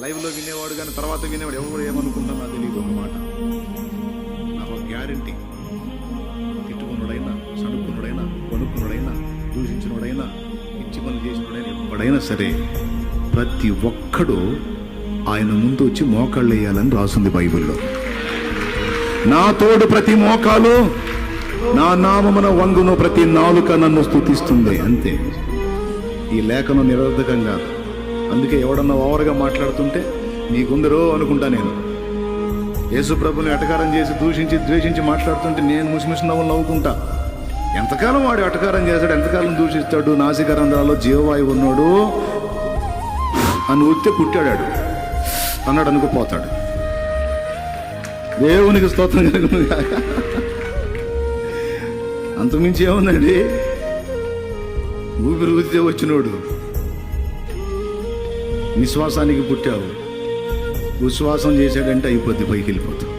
లైవ్లో వినేవాడు కానీ తర్వాత వినేవాడు ఎవరు ఏమనుకుంటా నాకు తెలియదు. అన్నమాట నాకు గ్యారంటీ, తిట్టుకున్నాడైనా, సడుక్కున్నాడైనా, కొనుక్కున్నాడైనా, దూషించినోడైనా, పిచ్చి పనులు చేసినోడైనా, ఎవడైనా సరే ప్రతి ఒక్కడు ఆయన ముందు వచ్చి మోకాళ్ళు వేయాలని రాస్తుంది బైబిల్లో. నా తోడు ప్రతి మోకాలు, నా నామమున వంగును ప్రతి నాలుక నన్ను స్తుతిస్తుంది. అంతే. ఈ లేఖనం నిరర్ధకం కాదు. అందుకే ఎవడన్నా ఓవర్గా మాట్లాడుతుంటే నీకుందరో అనుకుంటా. నేను యేసు ప్రభుని ఎటకారం చేసి దూషించి ద్వేషించి మాట్లాడుతుంటే నేను ముసిముసి నవ్వులు నవ్వుకుంటా. ఎంతకాలం వాడు ఎటకారం చేస్తాడు, ఎంతకాలం దూషిస్తాడు. నాసికరంధ్రాల్లో జీవవాయువు ఉన్నాడు అని ఊరితే పుట్టాడు అన్నాడు అనుకుపోతాడు. దేవునికి స్తోత్రం కలుగును గాక. అంతకుమించి ఏముందండి? ఊపిరి ఊదితే వచ్చినోడు. నిశ్వాసానికి పుట్టావు, ఉచ్ఛ్వాసం చేశాడంటే అయిపోద్ది, పైకి వెళ్ళిపోతావు.